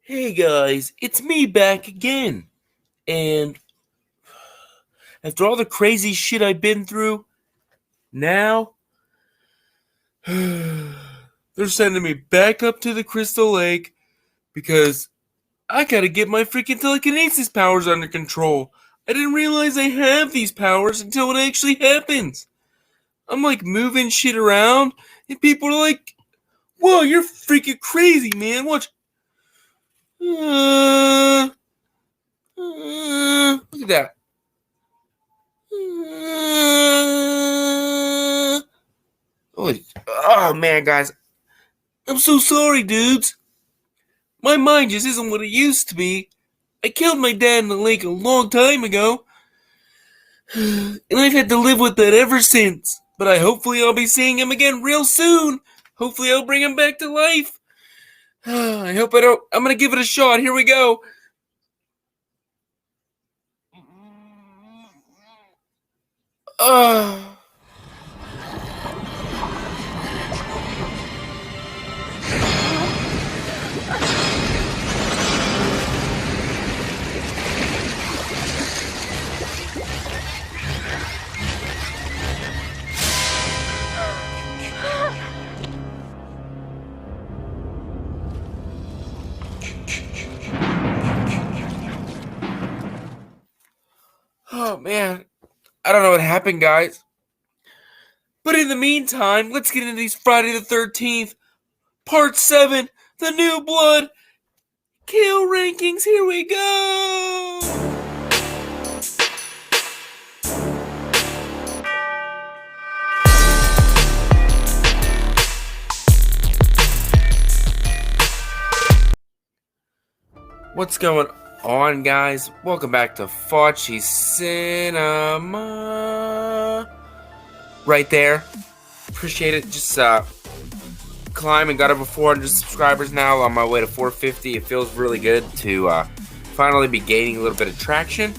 Hey guys, it's me back again. And after all the crazy shit I've been through, now they're sending me back up to the Crystal Lake because I gotta get my freaking telekinesis powers under control. I didn't realize I have these powers until it actually happens. I'm like moving shit around, and people are like, "Whoa, you're freaking crazy, man! Watch." Look at that. Oh man, guys, I'm so sorry, dudes. My mind just isn't what it used to be. I killed my dad in the lake a long time ago, and I've had to live with that ever since. But hopefully I'll be seeing him again real soon. Hopefully I'll bring him back to life. I hope I don't. I'm gonna give it a shot. Here we go. Uh, oh man, I don't know what happened, guys. But in the meantime, let's get into these Friday the 13th, Part 7, The New Blood Kill Rankings. Here we go! What's going on, guys? Welcome back to Faccis Cinema. Right there. Appreciate it. Just climbing, got over 400 subscribers now. On my way to 450. It feels really good to finally be gaining a little bit of traction.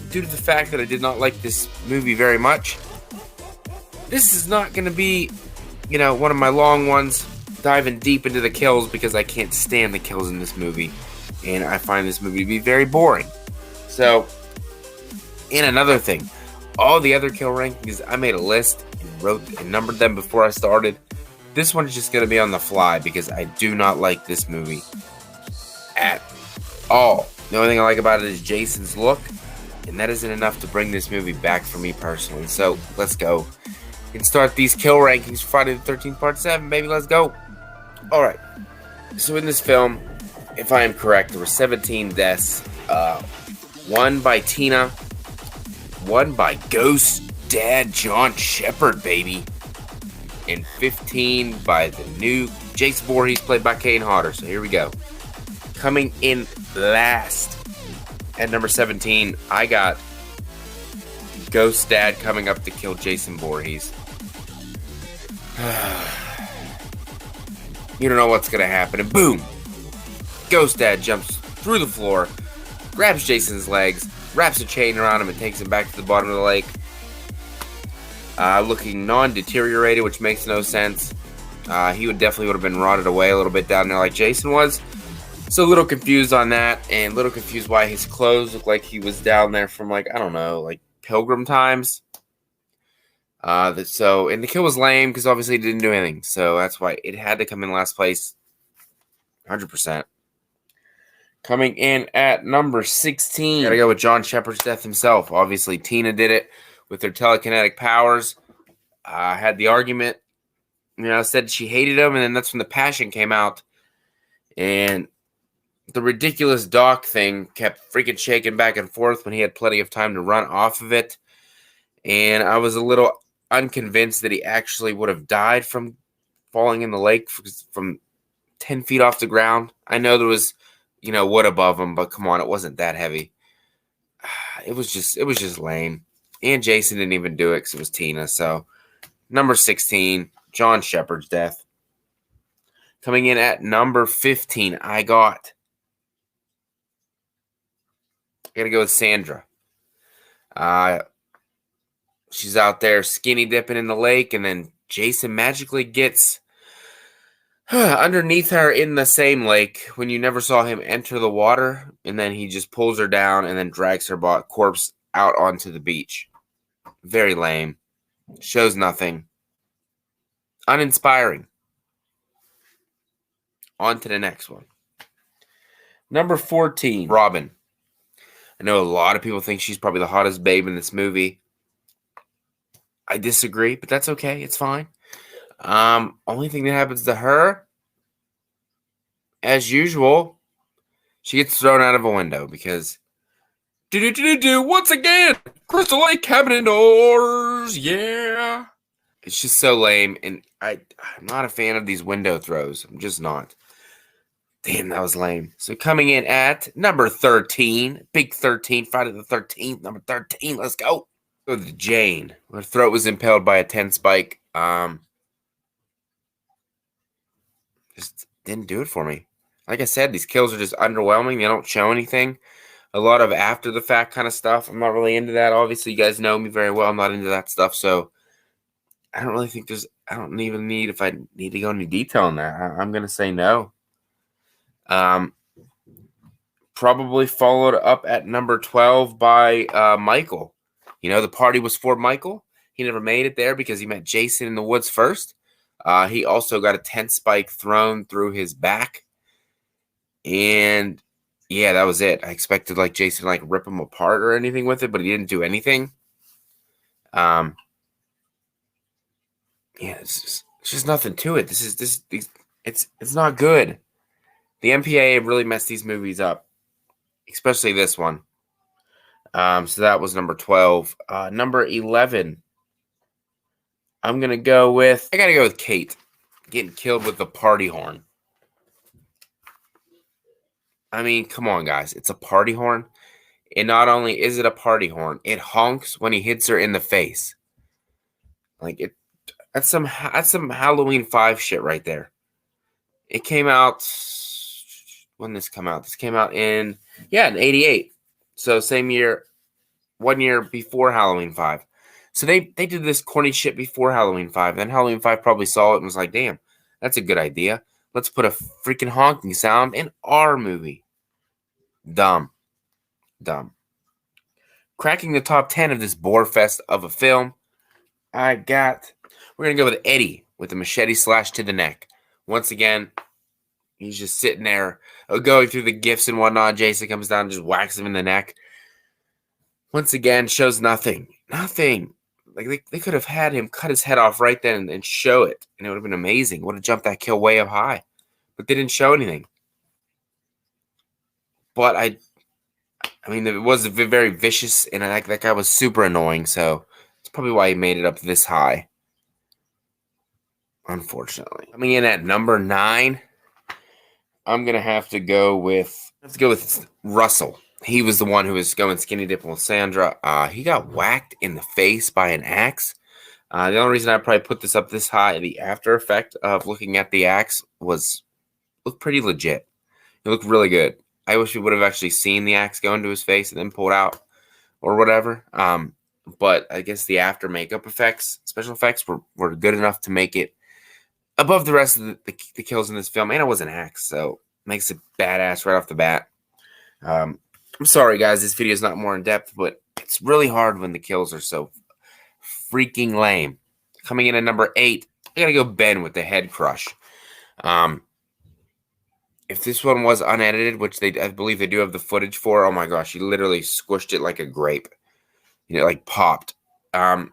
Due to the fact that I did not like this movie very much. This is not going to be, one of my long ones diving deep into the kills because I can't stand the kills in this movie. And I find this movie to be very boring. So, and another thing, all the other kill rankings, I made a list and wrote and numbered them before I started. This one's just going to be on the fly because I do not like this movie at all. The only thing I like about it is Jason's look, and that isn't enough to bring this movie back for me personally. So, let's go and start these kill rankings for Friday the 13th Part 7, baby. Let's go. Alright, so in this film, if I am correct, there were 17 deaths. 1 by Tina, 1 by Ghost Dad John Shepard, baby, and 15 by the new Jason Voorhees, played by Kane Hodder. So here we go. Coming in last at number 17, I got Ghost Dad coming up to kill Jason Voorhees. You don't know what's going to happen, and boom! Ghost Dad jumps through the floor, grabs Jason's legs, wraps a chain around him, and takes him back to the bottom of the lake. Looking non-deteriorated, which makes no sense. He would have been rotted away a little bit down there like Jason was. So a little confused on that, and a little confused why his clothes look like he was down there from, pilgrim times. And the kill was lame because obviously it didn't do anything. So that's why it had to come in last place. 100%. Coming in at number 16. Gotta go with John Shepard's death himself. Obviously, Tina did it with her telekinetic powers. Had the argument. Said she hated him, and then that's when the passion came out. And the ridiculous dock thing kept freaking shaking back and forth when he had plenty of time to run off of it. And I was a little unconvinced that he actually would have died from falling in the lake from 10 feet off the ground. I know there was, wood above him, but come on, it wasn't that heavy. It was just lame. And Jason didn't even do it because it was Tina. So, number 16, John Shepard's death. Coming in at number 15, I gotta go with Sandra. She's out there skinny dipping in the lake, and then Jason magically gets Underneath her in the same lake when you never saw him enter the water, and then he just pulls her down and then drags her corpse out onto the beach. Very lame. Shows nothing. Uninspiring. On to the next one. Number 14, Robin. I know a lot of people think she's probably the hottest babe in this movie. I disagree, but that's okay. It's fine. Only thing that happens to her, as usual, she gets thrown out of a window because once again, Crystal Lake cabinet doors, yeah. It's just so lame, and I'm not a fan of these window throws. I'm just not. Damn, that was lame. So coming in at number 13, big 13, Friday the 13th, number 13. Let's go. Go to Jane. Her throat was impaled by a 10 spike. Just didn't do it for me. Like I said, these kills are just underwhelming. They don't show anything. A lot of after the fact kind of stuff. I'm not really into that. Obviously, you guys know me very well. I'm not into that stuff. So I don't really think I don't even need, if I need to go into detail on that. I'm going to say no. Probably followed up at number 12 by Michael. You know, the party was for Michael. He never made it there because he met Jason in the woods first. He also got a 10 spike thrown through his back. And yeah, that was it. I expected like Jason to like rip him apart or anything with it, but he didn't do anything. Yeah, it's just nothing to it. It's not good. The MPAA really messed these movies up, especially this one. So that was number 12. Number 11. I gotta go with Kate getting killed with the party horn. I mean, come on, guys. It's a party horn. And not only is it a party horn, it honks when he hits her in the face. Like it. That's some Halloween 5 shit right there. It came out. When did this come out? This came out in 88. So same year, 1 year before Halloween 5. So they did this corny shit before Halloween 5. Then Halloween 5 probably saw it and was like, damn, that's a good idea. Let's put a freaking honking sound in our movie. Dumb. Cracking the top 10 of this bore fest of a film, we're going to go with Eddie with the machete slash to the neck. Once again, he's just sitting there going through the gifts and whatnot. Jason comes down and just whacks him in the neck. Once again, shows nothing. Nothing. Like they could have had him cut his head off right then and show it, and it would have been amazing. Would have jumped that kill way up high, but they didn't show anything. But I mean, it was very vicious, and that guy was super annoying. So it's probably why he made it up this high. Unfortunately, coming in at number 9, I'm gonna have to go with Russell. He was the one who was going skinny dipping with Sandra. He got whacked in the face by an axe. The only reason I probably put this up this high, the after effect of looking at the axe looked pretty legit. It looked really good. I wish we would have actually seen the axe go into his face and then pulled out or whatever. But I guess the after makeup effects, special effects were good enough to make it above the rest of the kills in this film. And it was an axe, so it makes it badass right off the bat. I'm sorry, guys. This video is not more in depth, but it's really hard when the kills are so freaking lame. Coming in at number 8, I gotta go Ben with the head crush. If this one was unedited, which I believe they do have the footage for, oh my gosh, he literally squished it like a grape. You know, like popped. I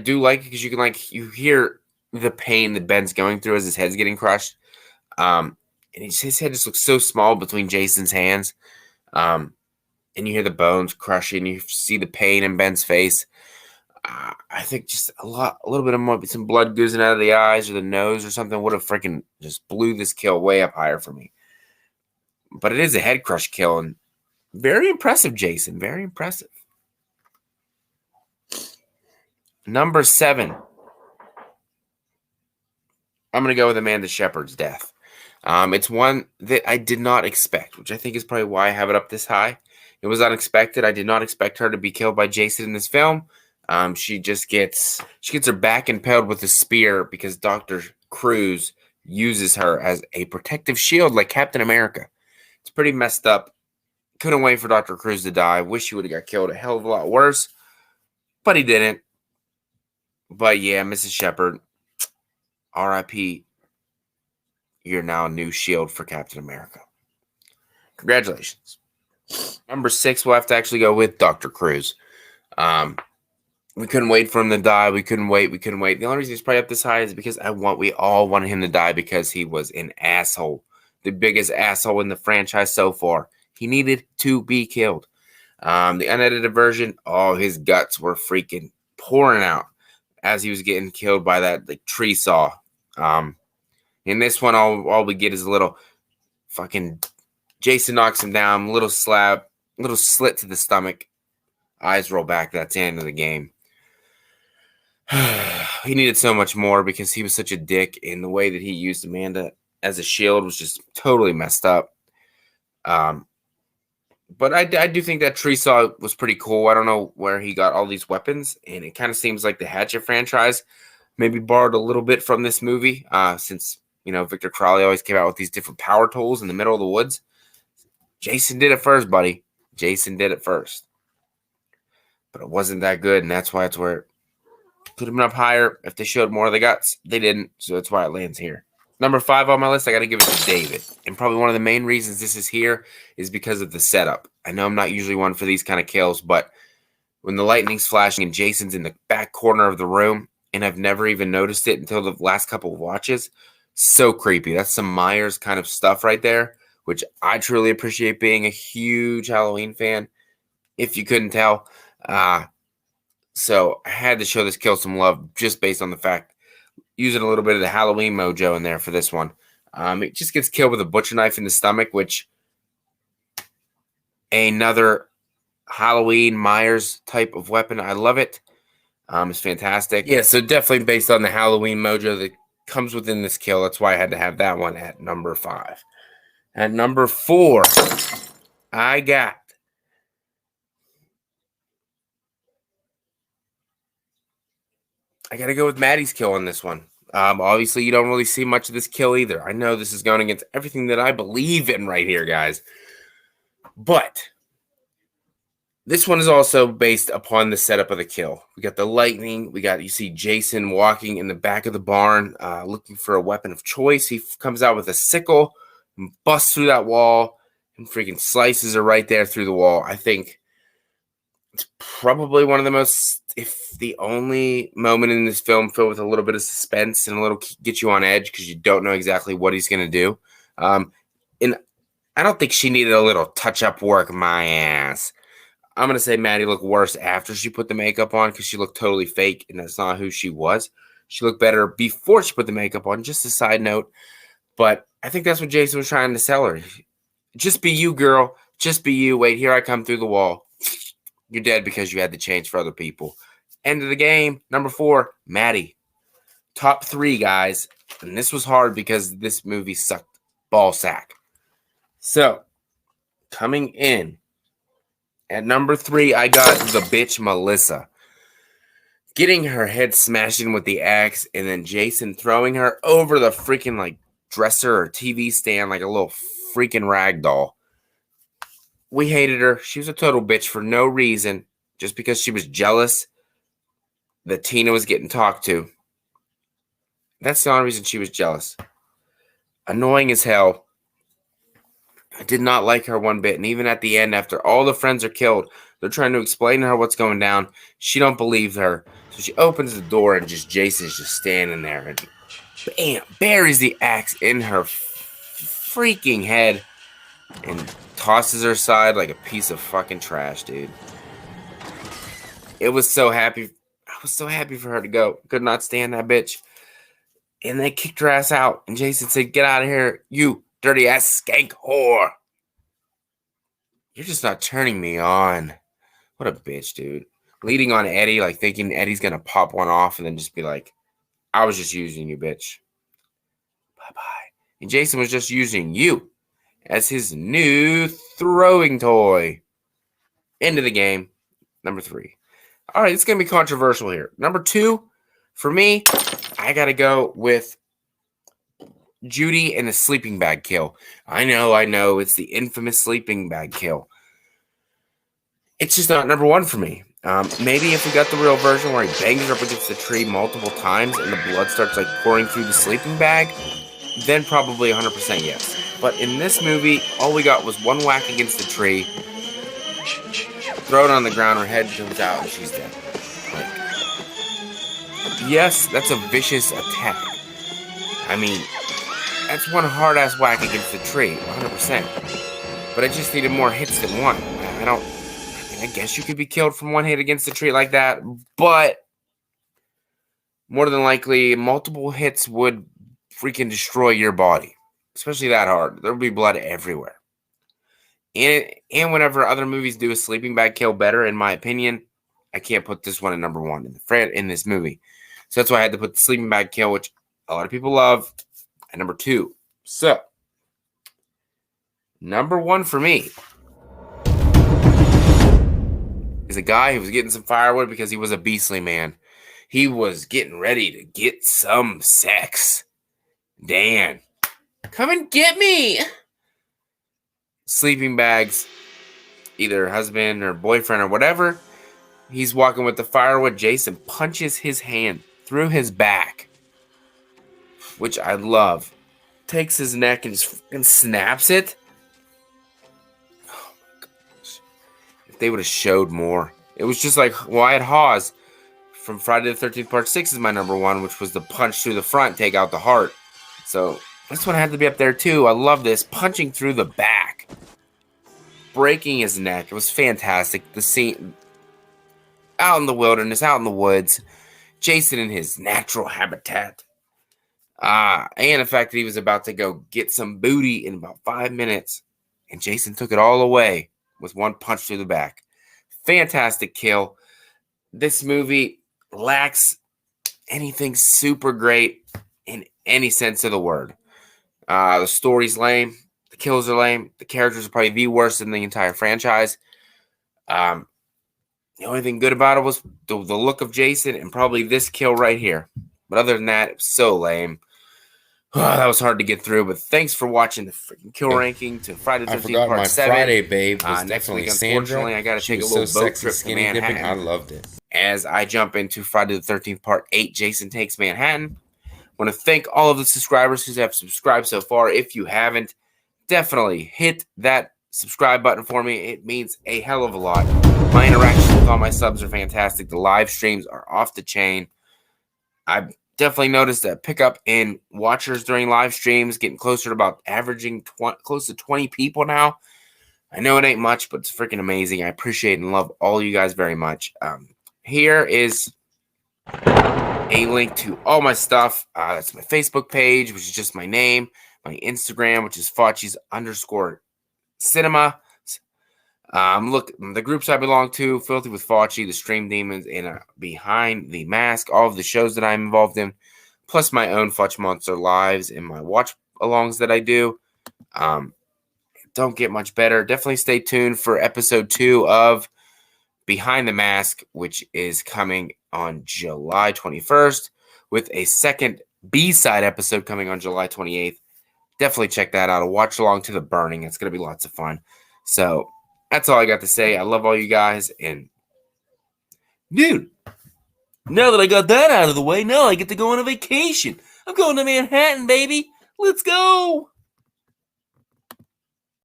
do like it because you can you hear the pain that Ben's going through as his head's getting crushed. And his head just looks so small between Jason's hands. And you hear the bones crushing. You see the pain in Ben's face. I think just a little bit of more, some blood oozing out of the eyes or the nose or something would have freaking just blew this kill way up higher for me. But it is a head crush kill, and very impressive, Jason. Very impressive. Number 7. I'm going to go with Amanda Shepard's death. It's one that I did not expect, which I think is probably why I have it up this high. It was unexpected. I did not expect her to be killed by Jason in this film. She gets her back impaled with a spear because Dr. Cruz uses her as a protective shield like Captain America. It's pretty messed up. Couldn't wait for Dr. Cruz to die. Wish he would have got killed a hell of a lot worse, but he didn't. But yeah, Mrs. Shepard, R.I.P. You're now a new shield for Captain America. Congratulations. Number 6, we'll have to actually go with Dr. Cruz. We couldn't wait for him to die. We couldn't wait. The only reason he's probably up this high is because we all wanted him to die because he was an asshole. The biggest asshole in the franchise so far. He needed to be killed. The unedited version, his guts were freaking pouring out as he was getting killed by that tree saw. In this one, all we get is a little fucking Jason knocks him down, little slit to the stomach. Eyes roll back. That's the end of the game. He needed so much more because he was such a dick, and the way that he used Amanda as a shield was just totally messed up. But I do think that tree saw was pretty cool. I don't know where he got all these weapons, and it kind of seems like the Hatchet franchise maybe borrowed a little bit from this movie, since Victor Crowley always came out with these different power tools in the middle of the woods. Jason did it first, buddy. Jason did it first. But it wasn't that good, and that's why it's where it could have been up higher if they showed more of the guts. They didn't, so that's why it lands here. Number 5 on my list, I got to give it to David. And probably one of the main reasons this is here is because of the setup. I know I'm not usually one for these kind of kills, but when the lightning's flashing and Jason's in the back corner of the room, and I've never even noticed it until the last couple of watches, so creepy. That's some Myers kind of stuff right there, which I truly appreciate being a huge Halloween fan, if you couldn't tell. So I had to show this kill some love just based on the fact, using a little bit of the Halloween mojo in there for this one. It just gets killed with a butcher knife in the stomach, which another Halloween Myers type of weapon. I love it. It's fantastic. Yeah, so definitely based on the Halloween mojo that comes within this kill. That's why I had to have that one at number 5. At number 4, I got to go with Maddie's kill on this one. Obviously, you don't really see much of this kill either. I know this is going against everything that I believe in right here, guys. But this one is also based upon the setup of the kill. We got the lightning. You see Jason walking in the back of the barn, looking for a weapon of choice. He comes out with a sickle and busts through that wall and freaking slices her right there through the wall. I think it's probably one of the most, if the only moment in this film filled with a little bit of suspense and a little get you on edge because you don't know exactly what he's going to do. And I don't think she needed a little touch-up work, my ass. I'm going to say Maddie looked worse after she put the makeup on because she looked totally fake, and that's not who she was. She looked better before she put the makeup on, just a side note. But I think that's what Jason was trying to sell her. Just be you, girl. Just be you. Wait, here I come through the wall. You're dead because you had to change for other people. End of the game. Number 4, Maddie. Top 3, guys. And this was hard because this movie sucked ball sack. So, coming in at number 3, I got the bitch Melissa. Getting her head smashed in with the axe, and then Jason throwing her over the freaking dresser or TV stand like a little freaking rag doll. We hated her. She was a total bitch for no reason, just because she was jealous that Tina was getting talked to. That's the only reason she was jealous. Annoying as hell. I did not like her one bit. And even at the end, after all the friends are killed, they're trying to explain to her what's going down. She don't believe her. So she opens the door and Jason's just standing there. And bam, buries the axe in her freaking head and tosses her aside like a piece of fucking trash, dude. It was so happy. I was so happy for her to go. Could not stand that bitch. And they kicked her ass out. And Jason said, "Get out of here, you dirty ass skank whore. You're just not turning me on." What a bitch, dude. Leading on Eddie, thinking Eddie's going to pop one off and then just be like, "I was just using you, bitch. Bye-bye." And Jason was just using you as his new throwing toy. End of the game. Number 3. All right, it's going to be controversial here. Number 2, for me, I got to go with Judy and the sleeping bag kill. I know, it's the infamous sleeping bag kill. It's just not number one for me. Maybe if we got the real version where he bangs her up against the tree multiple times and the blood starts like pouring through the sleeping bag, then probably 100% yes. But in this movie, all we got was one whack against the tree, throw it on the ground, her head comes out, and she's dead. Like, yes, that's a vicious attack. I mean, that's one hard-ass whack against the tree, 100%. But I just needed more hits than one. I guess you could be killed from one hit against the tree like that, but more than likely, multiple hits would freaking destroy your body, especially that hard. There would be blood everywhere. And whenever other movies do a sleeping bag kill better, in my opinion, I can't put this one at number one in this movie. So that's why I had to put the sleeping bag kill, which a lot of people love, at number two. So, number one for me is a guy who was getting some firewood because he was a beastly man. He was getting ready to get some sex. Dan, come and get me. Sleeping bags, either husband or boyfriend or whatever. He's walking with the firewood. Jason punches his hand through his back, which I love. Takes his neck and just fucking snaps it. Oh my gosh. If they would have showed more. It was just like Wyatt Hawes from Friday the 13th Part 6 is my number one, which was the punch through the front, take out the heart. So this one had to be up there too. I love this. Punching through the back. Breaking his neck. It was fantastic. The scene out in the wilderness, out in the woods. Jason in his natural habitat. And the fact that he was about to go get some booty in about 5 minutes. And Jason took it all away with one punch through the back. Fantastic kill. This movie lacks anything super great in any sense of the word. The story's lame. The kills are lame. The characters are probably the worst in the entire franchise. The only thing good about it was the look of Jason and probably this kill right here. But other than that, it was so lame. That was hard to get through, but thanks for watching the freaking kill ranking to Friday the 13th Part 7. Friday babe was next definitely week, Sandra. Unfortunately, I got to take a little boat trip to Manhattan. Dipping. I loved it. As I jump into Friday the 13th Part 8, Jason Takes Manhattan. I want to thank all of the subscribers who have subscribed so far. If you haven't, definitely hit that subscribe button for me. It means a hell of a lot. My interactions with all my subs are fantastic. The live streams are off the chain. I've definitely noticed a pickup in watchers during live streams, getting closer to about averaging close to 20 people now. I know it ain't much, but it's freaking amazing. I appreciate and love all you guys very much. Here is a link to all my stuff. That's my Facebook page, which is just my name. My Instagram, which is Faccis_Cinema. Look, the groups I belong to, Filthy with Fauci, the Stream Demons, and Behind the Mask, all of the shows that I'm involved in, plus my own Fudge Monster lives and my watch-alongs that I do. Don't get much better. Definitely stay tuned for episode 2 of Behind the Mask, which is coming on July 21st, with a second B-side episode coming on July 28th. Definitely check that out. A watch along to the burning. It's going to be lots of fun. So that's all I got to say. I love all you guys. And, dude, now that I got that out of the way, now I get to go on a vacation. I'm going to Manhattan, baby. Let's go.